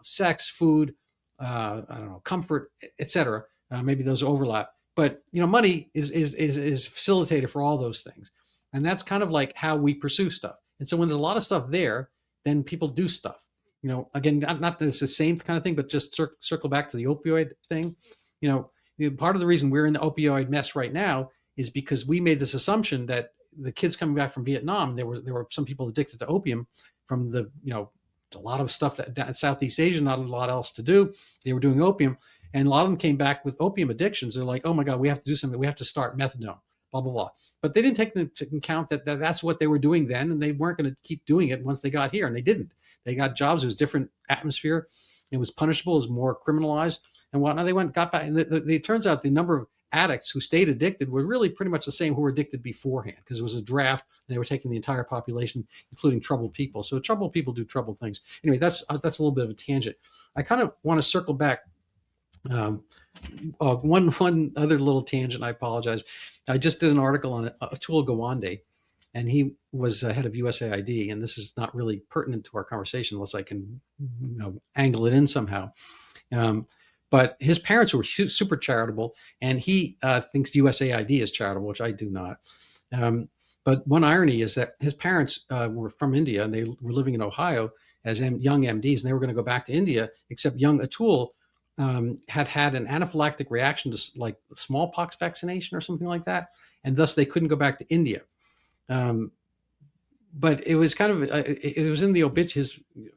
sex, food, I don't know, comfort, etc. Maybe those overlap. But money is facilitated for all those things, and that's kind of like how we pursue stuff. And so when there's a lot of stuff there, then people do stuff. Again, not that it's the same kind of thing, but just circle back to the opioid thing. Part of the reason we're in the opioid mess right now is because we made this assumption that the kids coming back from Vietnam, there were some people addicted to opium from a lot of stuff that in Southeast Asia, not a lot else to do. They were doing opium, and a lot of them came back with opium addictions. They're like, oh my God, we have to do something. We have to start methadone, blah, blah, blah. But they didn't take into account that that's what they were doing then, and they weren't going to keep doing it once they got here, and they didn't. They got jobs. It was different atmosphere. It was punishable. It was more criminalized and whatnot. They got back, and it turns out the number of addicts who stayed addicted were really pretty much the same who were addicted beforehand, because it was a draft and they were taking the entire population, including troubled people. So troubled people do troubled things. Anyway, that's a little bit of a tangent. I kind of want to circle back. One other little tangent. I apologize. I just did an article on Atul Gawande, and he was head of USAID. And this is not really pertinent to our conversation unless I can, angle it in somehow. But his parents were super charitable, and he thinks USAID is charitable, which I do not. But one irony is that his parents were from India, and they were living in Ohio as young MDs, and they were going to go back to India, except young Atul had an anaphylactic reaction to like smallpox vaccination or something like that, and thus they couldn't go back to India. But it was kind of it was in the obituary.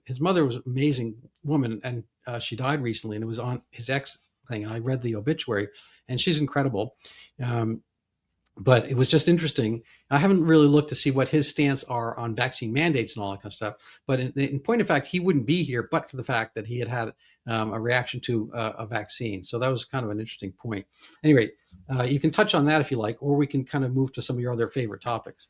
His mother was an amazing woman, and she died recently, and it was on his ex thing. And I read the obituary, and she's incredible. But it was just interesting. I haven't really looked to see what his stance are on vaccine mandates and all that kind of stuff. But in point of fact, he wouldn't be here but for the fact that he had a reaction to a vaccine. So that was kind of an interesting point. Anyway, you can touch on that if you like, or we can kind of move to some of your other favorite topics.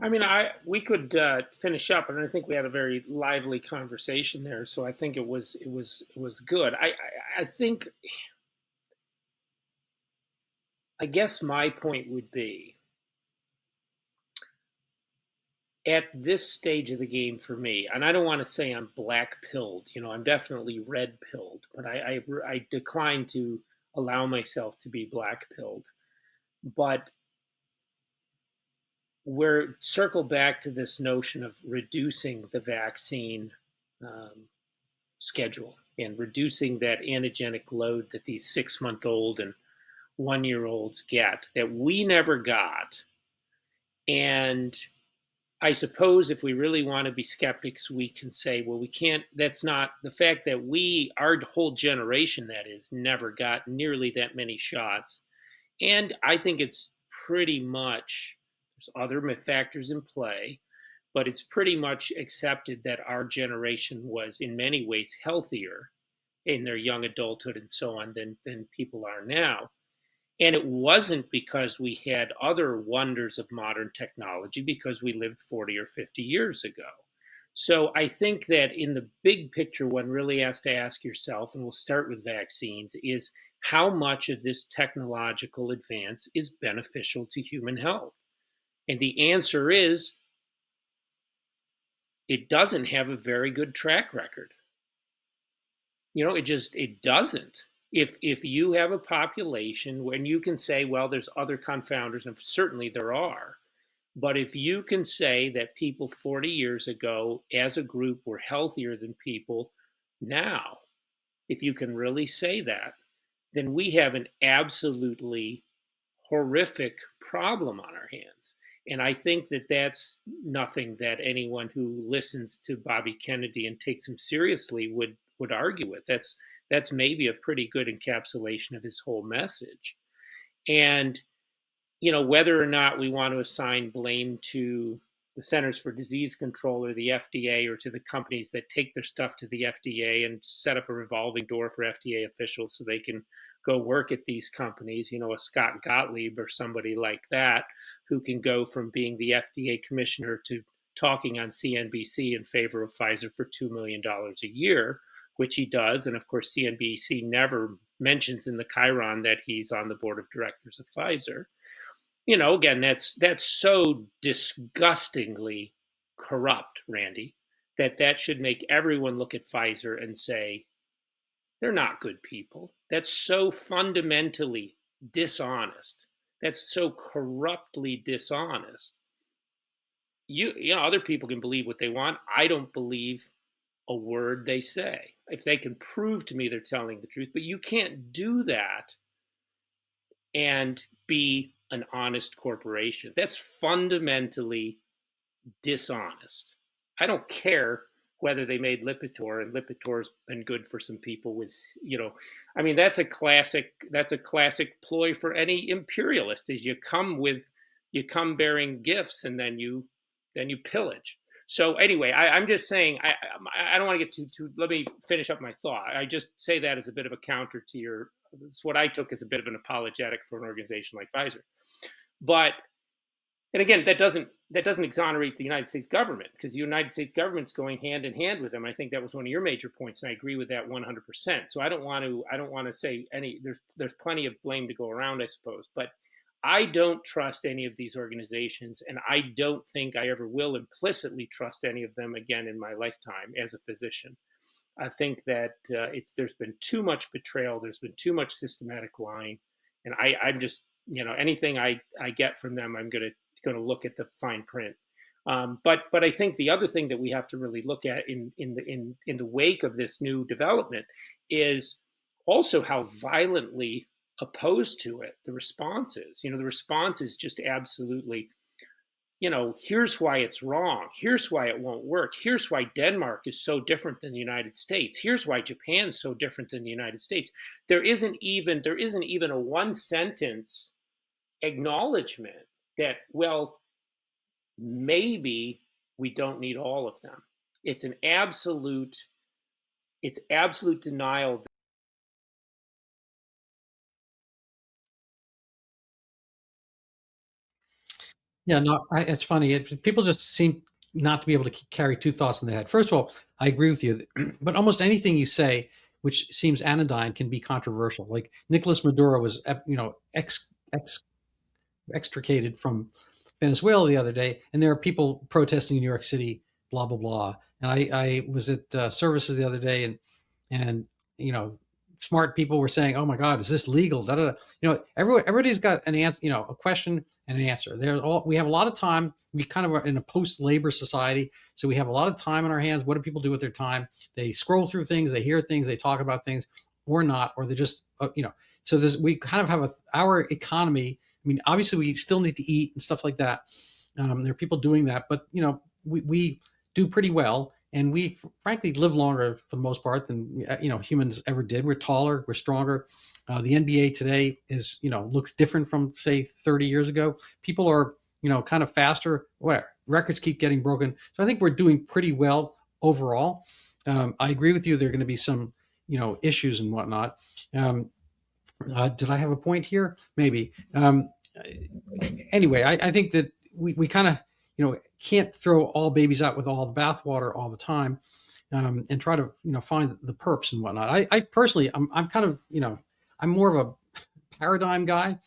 I mean, we could finish up, and I think we had a very lively conversation there. So I think it was good. I think, I guess my point would be, at this stage of the game for me, and I don't want to say I'm black pilled. I'm definitely red pilled, but I decline to allow myself to be black pilled. But we're circle back to this notion of reducing the vaccine schedule and reducing that antigenic load that these 6-month-old and 1-year-olds get that we never got. And I suppose if we really want to be skeptics, we can say, well, we can't, that's not the fact that our whole generation, that is, never got nearly that many shots. And I think it's pretty much, there's other factors in play, but it's pretty much accepted that our generation was in many ways healthier in their young adulthood and so on than people are now. And it wasn't because we had other wonders of modern technology, because we lived 40 or 50 years ago. So I think that in the big picture, one really has to ask yourself, and we'll start with vaccines, is how much of this technological advance is beneficial to human health? And the answer is, it doesn't have a very good track record. It doesn't. If you have a population when you can say, well, there's other confounders, and certainly there are, but if you can say that people 40 years ago as a group were healthier than people now, if you can really say that, then we have an absolutely horrific problem on our hands. And I think that that's nothing that anyone who listens to Bobby Kennedy and takes him seriously would argue with. That's maybe a pretty good encapsulation of his whole message. And whether or not we want to assign blame to the Centers for Disease Control or the FDA, or to the companies that take their stuff to the FDA and set up a revolving door for FDA officials so they can go work at these companies, a Scott Gottlieb or somebody like that, who can go from being the FDA commissioner to talking on CNBC in favor of Pfizer for $2 million a year, which he does. And of course, CNBC never mentions in the Chiron that he's on the board of directors of Pfizer. Again, that's so disgustingly corrupt, Randy, that should make everyone look at Pfizer and say, they're not good people. That's so fundamentally dishonest. That's so corruptly dishonest. Other people can believe what they want. I don't believe a word they say. If they can prove to me they're telling the truth, but you can't do that and be an honest corporation. That's fundamentally dishonest. I don't care whether they made Lipitor, and Lipitor's been good for some people with, that's a classic ploy for any imperialist, is you come bearing gifts and then you pillage. So anyway, I'm just saying, I don't want to get too, let me finish up my thought. I just say that as a bit of a counter to it's what I took as a bit of an apologetic for an organization like Pfizer. And again, that doesn't exonerate the United States government, because the United States government's going hand in hand with them. I think that was one of your major points, and I agree with that 100%. So I don't want to say there's plenty of blame to go around, I suppose, but I don't trust any of these organizations, and I don't think I ever will implicitly trust any of them again in my lifetime as a physician. I think that there's been too much betrayal, there's been too much systematic lying, and I'm just, anything I get from them, I'm going to look at the fine print. But I think the other thing that we have to really look at in the wake of this new development is also how violently opposed to it the response is. The response is just absolutely, here's why it's wrong. Here's why it won't work. Here's why Denmark is so different than the United States. Here's why Japan's so different than the United States. There isn't even a one sentence acknowledgement that, well, maybe we don't need all of them. It's absolute denial. Yeah, no, it's funny. People just seem not to be able to carry two thoughts in their head. First of all, I agree with you, but almost anything you say which seems anodyne can be controversial. Like Nicolas Maduro was, extricated from Venezuela the other day, and there are people protesting in New York City, blah blah blah. And I was at services the other day, and smart people were saying, "Oh my God, is this legal?" Da, da, da. Everybody's got an answer, a question and an answer. We have a lot of time. We kind of are in a post-labor society, so we have a lot of time on our hands. What do people do with their time? They scroll through things, they hear things, they talk about things, or not, or they just, So we kind of have our economy. I mean, obviously, we still need to eat and stuff like that. There are people doing that, but we do pretty well. And we frankly live longer for the most part than humans ever did. We're taller, we're stronger. The NBA today is looks different from say 30 years ago. People are kind of faster. Whatever, records keep getting broken. So I think we're doing pretty well overall. I agree with you. There are going to be some issues and whatnot. Did I have a point here? Maybe. Anyway, I think that we kind of can't throw all babies out with all the bathwater all the time, and try to find the perps and whatnot. I personally, I'm kind of I'm more of a paradigm guy.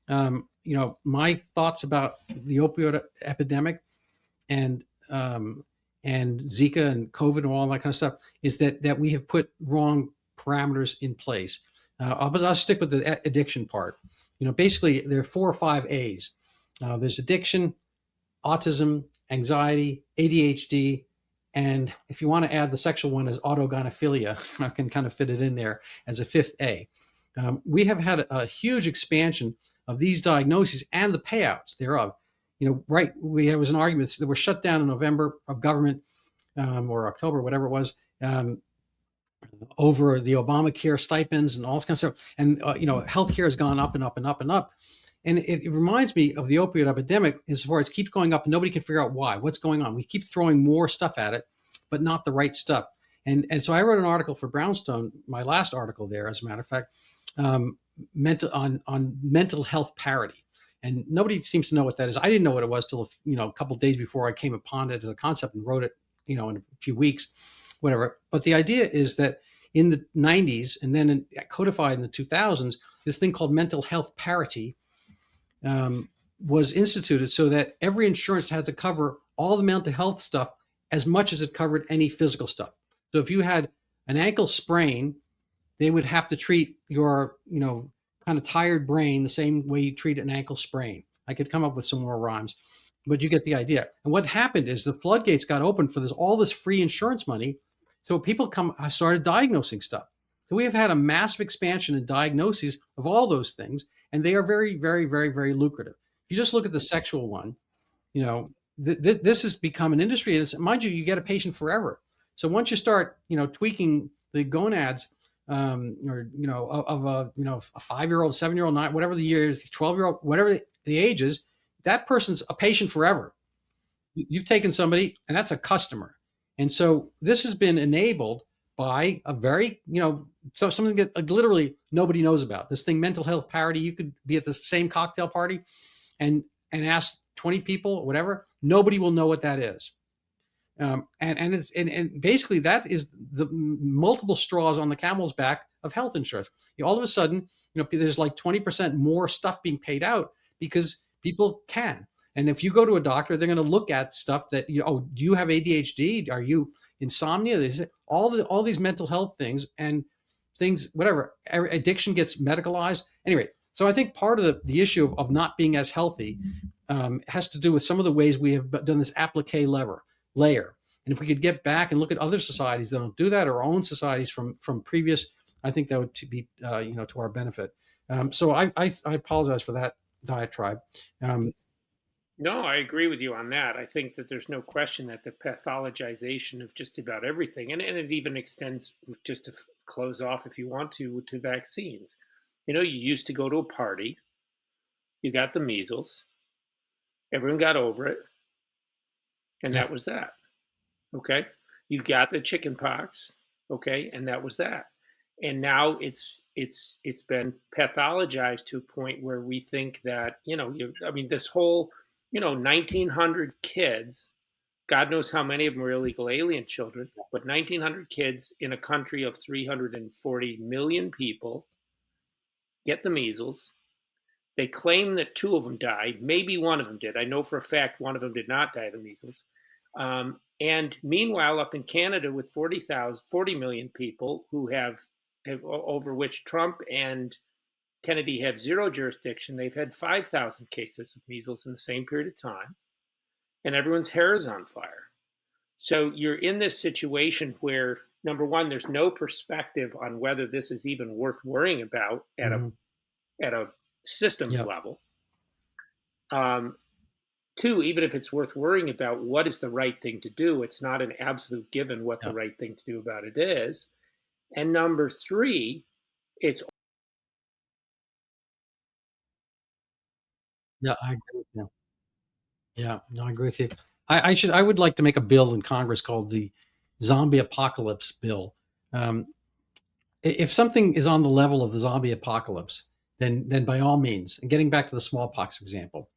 My thoughts about the opioid epidemic and Zika and COVID and all that kind of stuff is that we have put wrong parameters in place. I'll stick with the addiction part. Basically there are 4 or 5 A's. There's addiction, autism, anxiety, ADHD, and if you want to add the sexual one as autogynephilia, I can kind of fit it in there as a 5th A. We have had a huge expansion of these diagnoses and the payouts thereof. There was an argument that were shut down in November of government or October, whatever it was, over the Obamacare stipends and all this kind of stuff. And healthcare has gone up and up and up and up. And it reminds me of the opioid epidemic as far as it keeps going up and nobody can figure out why, what's going on. We keep throwing more stuff at it, but not the right stuff. And so I wrote an article for Brownstone, my last article there, as a matter of fact, on mental health parity. And nobody seems to know what that is. I didn't know what it was till a couple of days before I came upon it as a concept and wrote it, in a few weeks, whatever. But the idea is that in the 90s and then codified in the 2000s, this thing called mental health parity was instituted so that every insurance had to cover all the mental health stuff as much as it covered any physical stuff. So if you had an ankle sprain, they would have to treat your, kind of tired brain the same way you treat an ankle sprain. I could come up with some more rhymes, but you get the idea. And what happened is the floodgates got open for all this free insurance money. So people started diagnosing stuff. So we have had a massive expansion in diagnoses of all those things, and they are very, very, very, very lucrative. If you just look at the sexual one, this has become an industry. And mind you, you get a patient forever. So once you start, tweaking the gonads, or of a 5-year-old, 7-year-old, whatever the year is, 12-year-old, whatever the age is, that person's a patient forever. You've taken somebody, and that's a customer. And so this has been enabled by a very, so something that literally nobody knows about. This thing, mental health parity. You could be at the same cocktail party, and ask 20 people, or whatever. Nobody will know what that is. And basically that is the multiple straws on the camel's back of health insurance. All of a sudden, there's like 20% more stuff being paid out because people can. And if you go to a doctor, they're going to look at stuff that, do you have ADHD? Are you insomnia? All these mental health things and things, whatever. Addiction gets medicalized. Anyway, so I think part of the issue of not being as healthy has to do with some of the ways we have done this applique layer. And if we could get back and look at other societies that don't do that, or our own societies from previous, I think that would be, to our benefit. So I apologize for that diatribe. No, I agree with you on that. I think that there's no question that the pathologization of just about everything, and it even extends, just to close off if you want to vaccines. You used to go to a party, you got the measles, everyone got over it, and that was that. Okay, you got the chicken pox, okay, and that was that. And now it's been pathologized to a point where we think that this whole 1,900 kids, God knows how many of them are illegal alien children, but 1,900 kids in a country of 340 million people get the measles. They claim that 2 of them died. Maybe 1 of them did. I know for a fact 1 of them did not die of the measles. And meanwhile, up in Canada, with 40 million people who have over which Trump and Kennedy have zero jurisdiction, they've had 5,000 cases of measles in the same period of time, and everyone's hair is on fire. So you're in this situation where, number one, there's no perspective on whether this is even worth worrying about at a systems level. 2, even if it's worth worrying about, what is the right thing to do? It's not an absolute given what the right thing to do about it is. And number 3, it's Yeah, I agree with you. Yeah, no, I agree with you. I would like to make a bill in Congress called the zombie apocalypse bill. If something is on the level of the zombie apocalypse, then by all means, and getting back to the smallpox example,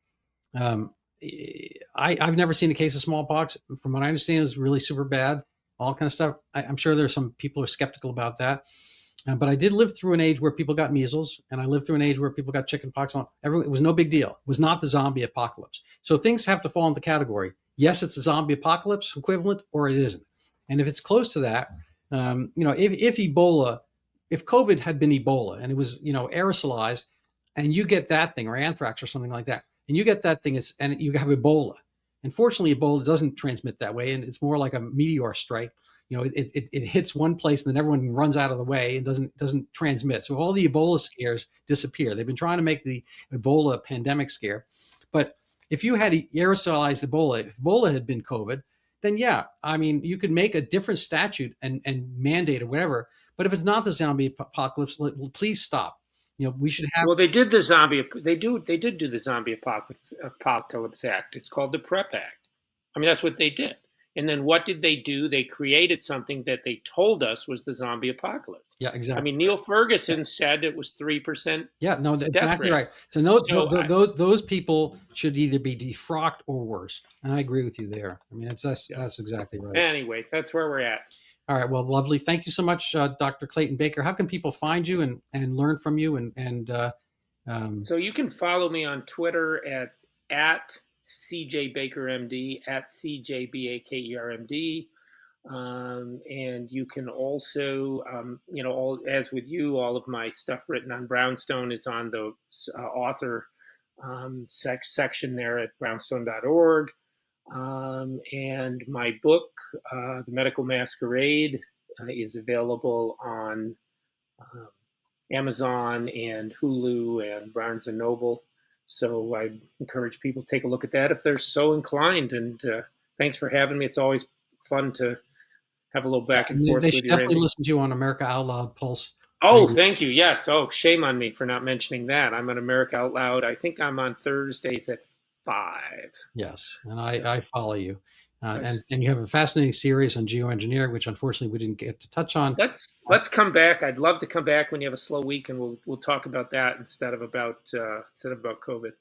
I've never seen a case of smallpox. From what I understand, it's really super bad, all kind of stuff. I'm sure there's some people who are skeptical about that. But I did live through an age where people got measles, and I lived through an age where people got chicken pox. It was no big deal. It was not the zombie apocalypse. So things have to fall into the category. Yes, it's a zombie apocalypse equivalent, or it isn't. And if it's close to that, if COVID had been Ebola and it was, aerosolized, and you get that thing, or anthrax or something like that, and you get that thing, and you have Ebola. Unfortunately, Ebola doesn't transmit that way, and it's more like a meteor strike. It hits one place and then everyone runs out of the way and doesn't transmit. So all the Ebola scares disappear. They've been trying to make the Ebola pandemic scare. But if you had aerosolized Ebola, if Ebola had been COVID, then you could make a different statute and mandate or whatever. But if it's not the zombie apocalypse, please stop. We should have. Well, they did the zombie. They did do the zombie apocalypse act. It's called the Prep Act. I mean, that's what they did. And then what did they do? They created something that they told us was the zombie apocalypse. Yeah, I exactly. mean, Neil Yeah, Ferguson said it was 3% yeah, no, death exactly rate. right. So no, So those people should either be defrocked or worse. And I agree with you there. I mean, yeah. that's exactly right. Anyway, that's where we're at. All right. Well, lovely. Thank you so much, Dr. Clayton Baker. How can people find you and learn from you So you can follow me on Twitter at CJBakerMD, at CJBakerMD. And you can also, as with you, all of my stuff written on Brownstone is on the author section there at brownstone.org. And my book, The Medical Masquerade, is available on um, Amazon and Hulu and Barnes and Noble. So I encourage people to take a look at that if they're so inclined. And thanks for having me. It's always fun to have a little yeah, back and forth they with should you, definitely Randy. listen to you on America Out Loud Pulse Oh, Radio. thank you. Yes. Oh, shame on me for not mentioning that. I'm on America Out Loud. I think I'm on Thursdays at 5. Yes, and So I follow you. nice. And you have a fascinating series on geoengineering, which unfortunately we didn't get to touch on. Let's come back. I'd love to come back when you have a slow week, and we'll talk about that instead of about COVID.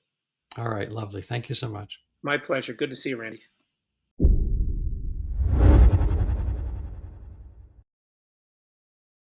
All right, lovely. Thank you so much. My pleasure. Good to see you, Randy.